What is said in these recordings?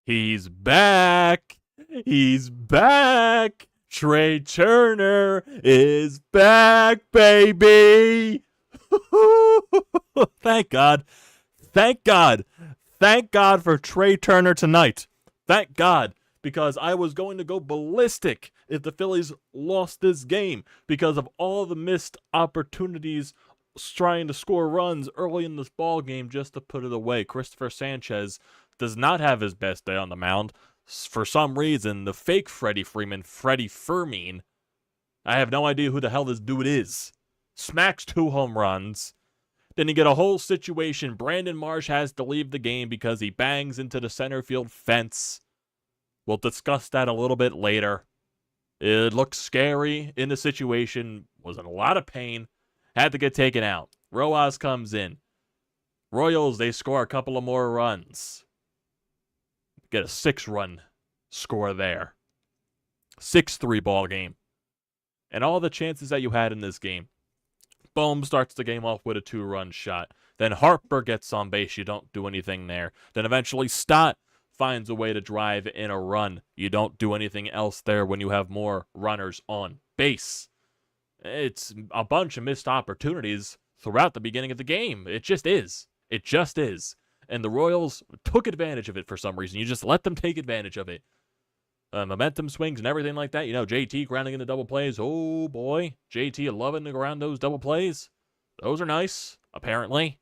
He's back. He's back. Trea Turner is back, baby. Thank God. Thank God. Thank God for Trea Turner tonight. Thank God. Because I was going to go ballistic if the Phillies lost this game because of all the missed opportunities trying to score runs early in this ball game just to put it away. Christopher Sanchez does not have his best day on the mound. For some reason, the fake Freddie Fermin, I have no idea who the hell this dude is, smacks 2 home runs. Then you get a whole situation. Brandon Marsh has to leave the game because he bangs into the center field fence. We'll discuss that a little bit later. It looked scary in the situation, was in a lot of pain, had to get taken out. Rojas comes in. Royals, they score a couple of more runs. Get a 6-run score there. 6-3 ball game. And all the chances that you had in this game. Bohm starts the game off with a 2-run shot. Then Harper gets on base. You don't do anything there. Then eventually Stott finds a way to drive in a run. You don't do anything else there when you have more runners on base. It's a bunch of missed opportunities throughout the beginning of the game. It just is. It just is. And the Royals took advantage of it for some reason. You just let them take advantage of it. Momentum swings and everything like that. You know, JT grounding into double plays. Oh, boy. JT loving to ground those double plays. Those are nice, apparently.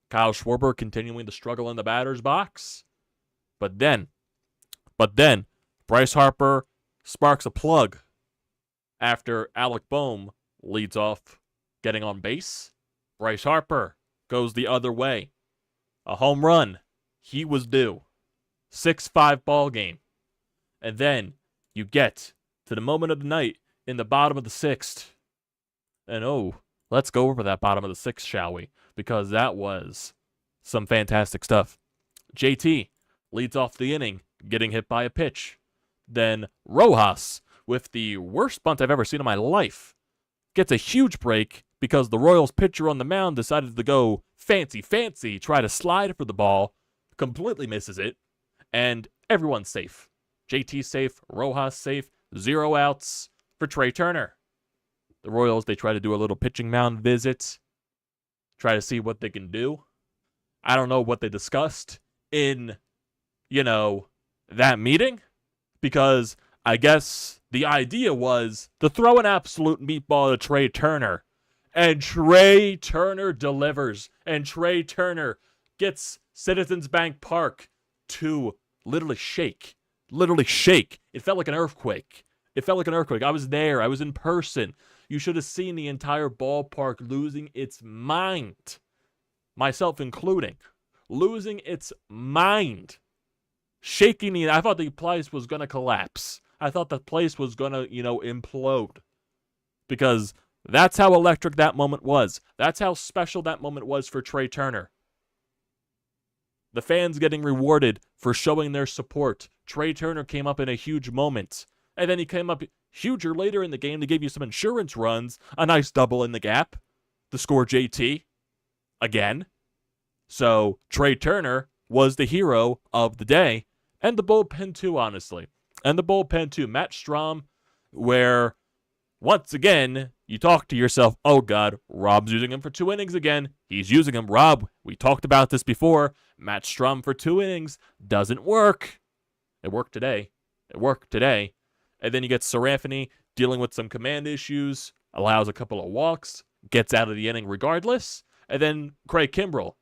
Kyle Schwarber continuing to struggle in the batter's box. But then, Bryce Harper sparks a plug after Alec Bohm leads off getting on base. Bryce Harper goes the other way. A home run. He was due. 6-5 ball game. And then you get to the moment of the night in the bottom of the 6th. And let's go over that bottom of the 6th, shall we? Because that was some fantastic stuff. JT leads off the inning, getting hit by a pitch. Then Rojas, with the worst bunt I've ever seen in my life, gets a huge break because the Royals pitcher on the mound decided to go fancy, try to slide for the ball, completely misses it, and everyone's safe. JT safe, Rojas safe, 0 outs for Trea Turner. The Royals, they try to do a little pitching mound visit, try to see what they can do. I don't know what they discussed in that meeting, because I guess the idea was to throw an absolute meatball to Trea Turner, and Trea Turner delivers, and Trea Turner gets Citizens Bank Park to literally shake. It felt like an earthquake. I was there. I was in person. You should have seen the entire ballpark losing its mind, myself including, losing its mind. Shaking I thought the place was going to collapse. I thought the place was going to, implode. Because that's how electric that moment was. That's how special that moment was for Trea Turner. The fans getting rewarded for showing their support. Trea Turner came up in a huge moment. And then he came up huger later in the game to give you some insurance runs. A nice double in the gap to score JT. Again. So, Trea Turner was the hero of the day. And the bullpen too, honestly. Matt Strahm, where, once again, you talk to yourself, oh God, Rob's using him for 2 innings again. He's using him. Rob, we talked about this before. Matt Strahm for 2 innings doesn't work. It worked today. And then you get Serafini dealing with some command issues, allows a couple of walks, gets out of the inning regardless. And then Craig Kimbrell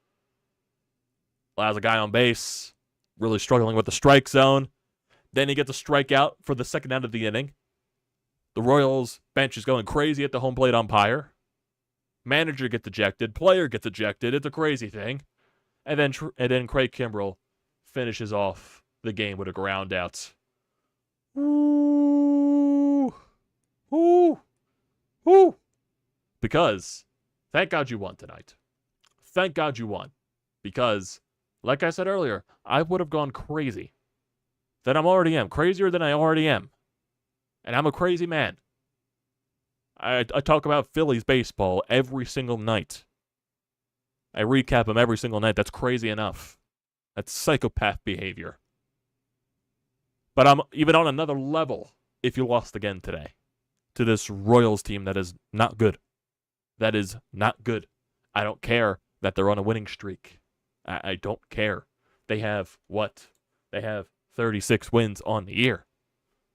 allows a guy on base, really struggling with the strike zone. Then he gets a strikeout for the second out of the inning. The Royals bench is going crazy at the home plate umpire. Manager gets ejected. Player gets ejected. It's a crazy thing. And then Craig Kimbrell finishes off the game with a ground out. Ooh. Because, thank God you won tonight. Thank God you won. Because, like I said earlier, I would have gone crazy. That I already am. Crazier than I already am. And I'm a crazy man. I talk about Phillies baseball every single night. I recap them every single night. That's crazy enough. That's psychopath behavior. But I'm even on another level if you lost again today to this Royals team that is not good. That is not good. I don't care that they're on a winning streak. I don't care. They have what? They have 36 wins on the year.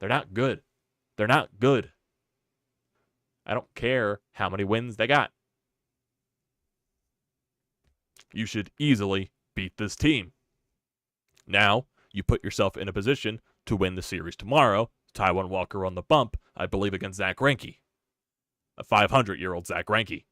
They're not good. They're not good. I don't care how many wins they got. You should easily beat this team. Now, you put yourself in a position to win the series tomorrow. Taijuan Walker on the bump, I believe, against Zack Greinke. A 500-year-old Zack Greinke.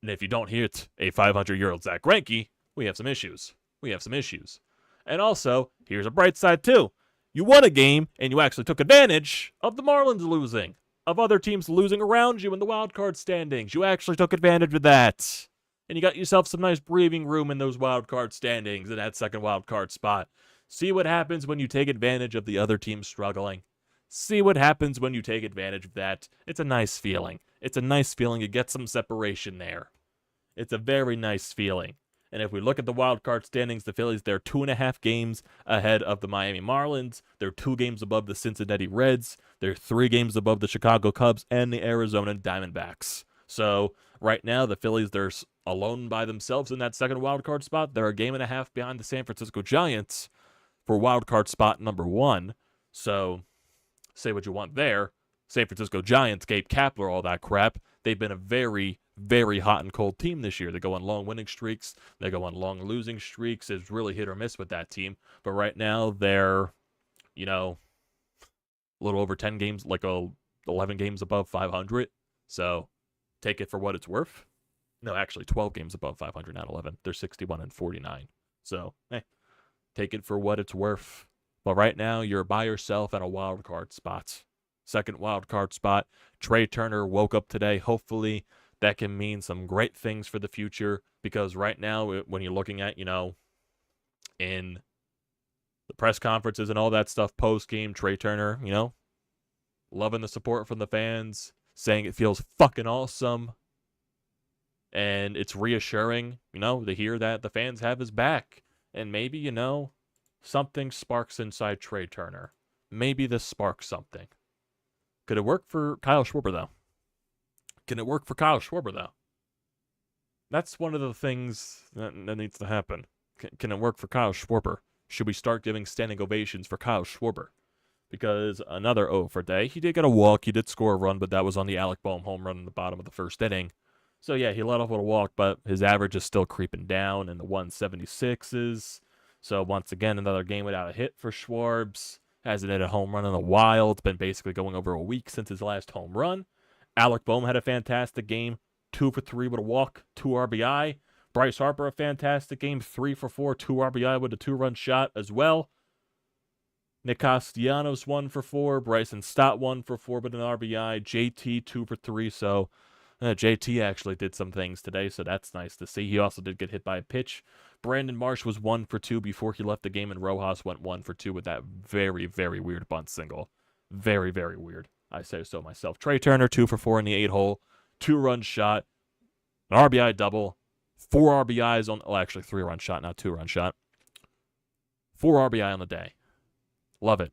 And if you don't hit a 500-year-old Zack Greinke, we have some issues. We have some issues. And also, here's a bright side too. You won a game, and you actually took advantage of the Marlins losing, of other teams losing around you in the wild card standings. You actually took advantage of that. And you got yourself some nice breathing room in those wild card standings in that second wild card spot. See what happens when you take advantage of the other team struggling. See what happens when you take advantage of that. It's a nice feeling. It's a nice feeling to get some separation there. It's a very nice feeling. And if we look at the wild card standings, the Phillies, they're 2.5 games ahead of the Miami Marlins. They're 2 games above the Cincinnati Reds. They're 3 games above the Chicago Cubs and the Arizona Diamondbacks. So right now, the Phillies, they're alone by themselves in that second wild card spot. They're a game and a half behind the San Francisco Giants for wild card spot number 1. So say what you want there. San Francisco Giants, Gabe Kapler, all that crap. They've been a very, very hot and cold team this year. They go on long winning streaks. They go on long losing streaks. It's really hit or miss with that team. But right now, they're, a little over 10 games, 11 games above 500. So take it for what it's worth. No, actually, 12 games above 500, not 11. They're 61-49. So, take it for what it's worth. But right now, you're by yourself at a wild card spot. Second wild card spot. Trea Turner woke up today. Hopefully, that can mean some great things for the future. Because right now, when you're looking at, in the press conferences and all that stuff post-game, Trea Turner, loving the support from the fans, saying it feels fucking awesome. And it's reassuring, to hear that the fans have his back. And maybe, something sparks inside Trea Turner. Maybe this sparks something. Could it work for Kyle Schwarber, though? Can it work for Kyle Schwarber, though? That's one of the things that needs to happen. Can it work for Kyle Schwarber? Should we start giving standing ovations for Kyle Schwarber? Because another O for day. He did get a walk. He did score a run, but that was on the Alec Boehm home run in the bottom of the first inning. So, yeah, he let off with a walk, but his average is still creeping down in the 176s. So, once again, another game without a hit for Schwarbs. Hasn't hit a home run in a while. It's been basically going over a week since his last home run. Alec Boehm had a fantastic game. 2 for 3 with a walk, 2 RBI. Bryce Harper, a fantastic game. 3 for 4, 2 RBI with a 2-run shot as well. Nick Castellanos, 1 for 4. Bryson Stott, 1 for 4 with an RBI. JT, 2 for 3. So, JT actually did some things today, so that's nice to see. He also did get hit by a pitch. Brandon Marsh was 1 for 2 before he left the game, and Rojas went 1 for 2 with that very, very weird bunt single. Very, very weird. I say so myself. Trea Turner, 2 for 4 in the 8-hole. 2-run shot. An RBI double. 4 RBIs on... Well, actually, 3-run shot, not 2-run shot. 4 RBI on the day. Love it.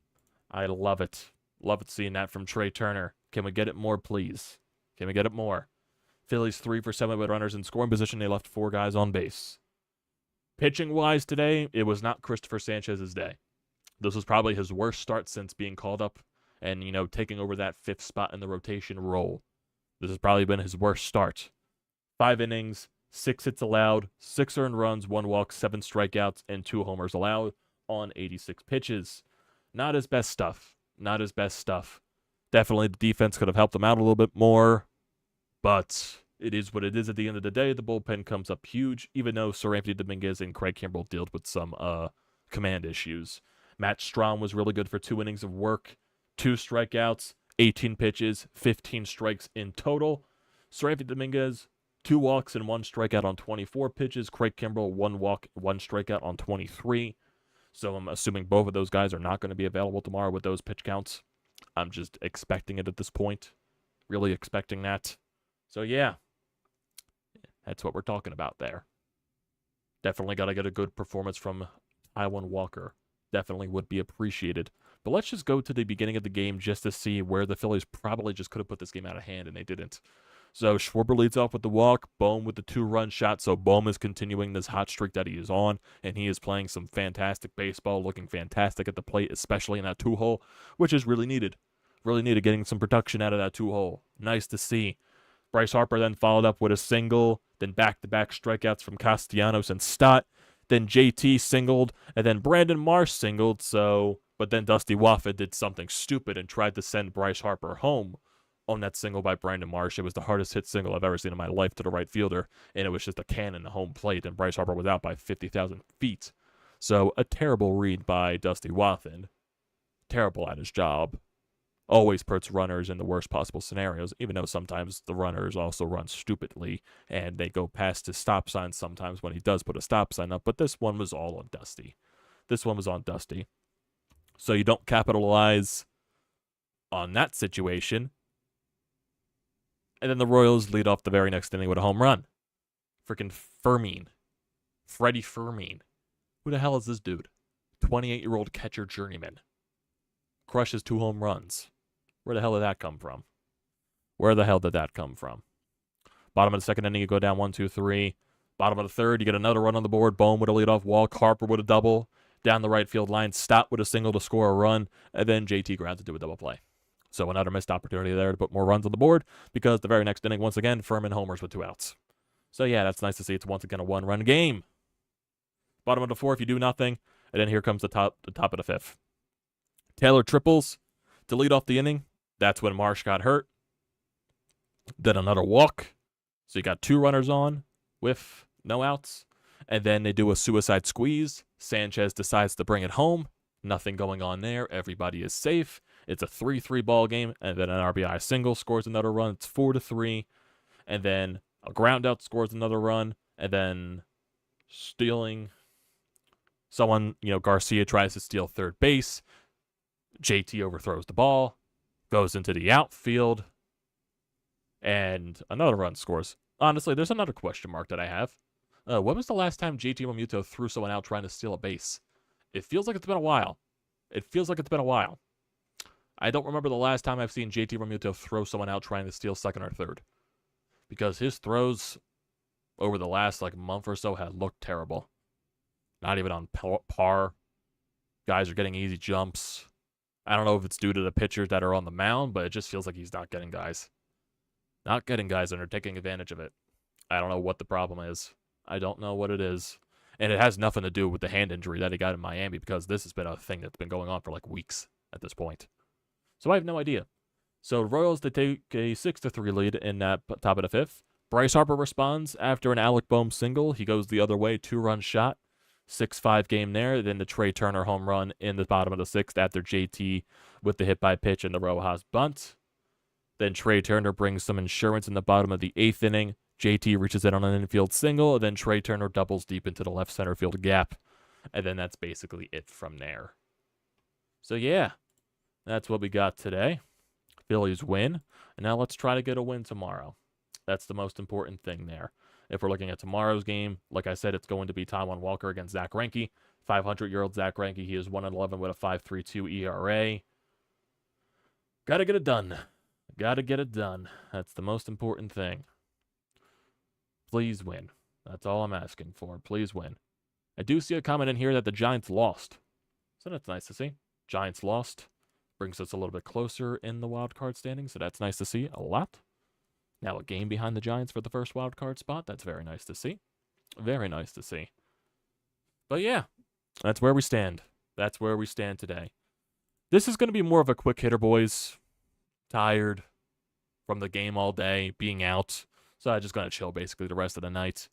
I love it. Love it seeing that from Trea Turner. Can we get it more, please? Can we get it more? Phillies 3 for 7 with runners in scoring position. They left 4 guys on base. Pitching-wise today, it was not Christopher Sanchez's day. This was probably his worst start since being called up and, taking over that 5th spot in the rotation role. This has probably been his worst start. 5 innings, 6 hits allowed, 6 earned runs, 1 walk, 7 strikeouts, and 2 homers allowed on 86 pitches. Not his best stuff. Not his best stuff. Definitely the defense could have helped him out a little bit more, but it is what it is at the end of the day. The bullpen comes up huge, even though Sir Anthony Dominguez and Craig Kimbrell dealt with some command issues. Matt Strahm was really good for 2 innings of work, 2 strikeouts, 18 pitches, 15 strikes in total. Sir Anthony Dominguez, 2 walks and 1 strikeout on 24 pitches. Craig Kimbrell, 1 walk, 1 strikeout on 23. So I'm assuming both of those guys are not going to be available tomorrow with those pitch counts. I'm just expecting it at this point. Really expecting that. So, yeah. That's what we're talking about there. Definitely got to get a good performance from Taijuan Walker. Definitely would be appreciated But let's just go to the beginning of the game just to see where the Phillies probably just could have put this game out of hand, and they didn't. So Schwarber leads off with the walk, Bohm with the 2-run shot, so Bohm is continuing this hot streak that he is on, and he is playing some fantastic baseball, looking fantastic at the plate, especially in that 2-hole, which is really needed. Really needed, getting some production out of that 2-hole. Nice to see. Bryce Harper then followed up with a single, then back-to-back strikeouts from Castellanos and Stott, then JT singled, and then Brandon Marsh singled, but then Dusty Waffa did something stupid and tried to send Bryce Harper home on that single by Brandon Marsh. It was the hardest hit single I've ever seen in my life to the right fielder, and it was just a cannon to home plate, and Bryce Harper was out by 50,000 feet. So a terrible read by Dusty Wathan. Terrible at his job. Always puts runners in the worst possible scenarios, even though sometimes the runners also run stupidly, and they go past his stop sign sometimes when he does put a stop sign up, but this one was all on Dusty. This one was on Dusty. So you don't capitalize on that situation. And then the Royals lead off the very next inning with a home run. Freaking Fermin. Freddie Fermin. Who the hell is this dude? 28-year-old catcher journeyman. Crushes 2 home runs. Where the hell did that come from? Where the hell did that come from? Bottom of the second inning, you go down 1-2-3. Bottom of the third, you get another run on the board. Bohm with a leadoff walk. Harper with a double. Down the right field line, Stott with a single to score a run. And then JT grounds to do a double play. So another missed opportunity there to put more runs on the board, because the very next inning, once again, Furman homers with 2 outs. So yeah, that's nice to see. It's once again a 1-run game. Bottom of the 4th, you do nothing, and then here comes the top of the 5th. Taylor triples to lead off the inning. That's when Marsh got hurt. Then another walk. So you got 2 runners on with no outs. And then they do a suicide squeeze. Sanchez decides to bring it home. Nothing going on there. Everybody is safe. It's a 3-3 ball game, and then an RBI single scores another run. It's 4-3, and then a ground out scores another run, and then stealing. Someone, Garcia tries to steal third base. JT overthrows the ball, goes into the outfield, and another run scores. Honestly, there's another question mark that I have. When was the last time JT Realmuto threw someone out trying to steal a base? It feels like it's been a while. I don't remember the last time I've seen JT Realmuto throw someone out trying to steal second or third, because his throws over the last month or so had looked terrible. Not even on par. Guys are getting easy jumps. I don't know if it's due to the pitchers that are on the mound, but it just feels like he's not getting guys. Not getting guys, and are taking advantage of it. I don't know what the problem is. I don't know what it is. And it has nothing to do with the hand injury that he got in Miami, because this has been a thing that's been going on for weeks at this point. So I have no idea. So Royals, they take a 6-3 lead in that top of the 5th. Bryce Harper responds after an Alec Bohm single. He goes the other way, 2-run shot. 6-5 game there. Then the Trea Turner home run in the bottom of the 6th after JT with the hit by pitch and the Rojas bunt. Then Trea Turner brings some insurance in the bottom of the 8th inning. JT reaches in on an infield single. And then Trea Turner doubles deep into the left center field gap. And then that's basically it from there. So yeah. That's what we got today. Phillies win. And now let's try to get a win tomorrow. That's the most important thing there. If we're looking at tomorrow's game, like I said, it's going to be Taijuan Walker against Zack Greinke. 500-year-old Zack Greinke. He is 1-11 with a 5.32 ERA. Got to get it done. That's the most important thing. Please win. That's all I'm asking for. Please win. I do see a comment in here that the Giants lost. So that's nice to see. Giants lost. Brings us a little bit closer in the wild card standing, so that's nice to see a lot. Now a game behind the Giants for the first wild card spot. That's very nice to see. Very nice to see. But yeah, that's where we stand. That's where we stand today. This is going to be more of a quick hitter, boys. Tired from the game all day, being out. So I'm just going to chill basically the rest of the night.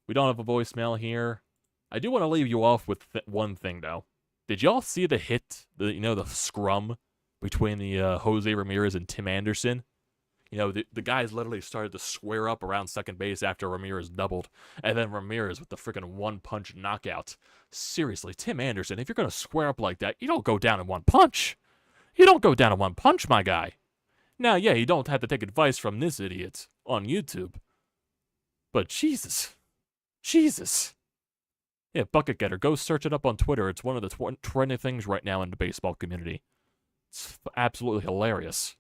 We don't have a voicemail here. I do want to leave you off with one thing, though. Did y'all see the hit, the scrum between the Jose Ramirez and Tim Anderson? The guys literally started to square up around second base after Ramirez doubled. And then Ramirez with the freaking one-punch knockout. Seriously, Tim Anderson, if you're going to square up like that, you don't go down in one punch. You don't go down in one punch, my guy. Now, yeah, you don't have to take advice from this idiot on YouTube. But Jesus. Yeah, Bucket Getter, go search it up on Twitter. It's one of the trending things right now in the baseball community. It's absolutely hilarious.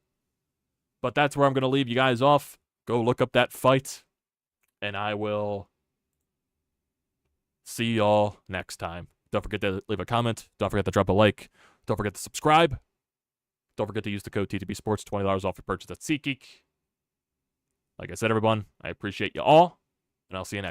But that's where I'm going to leave you guys off. Go look up that fight, and I will see y'all next time. Don't forget to leave a comment. Don't forget to drop a like. Don't forget to subscribe. Don't forget to use the code TTPSPORTS, $20 off your purchase at SeatGeek. Like I said, everyone, I appreciate you all, and I'll see you next.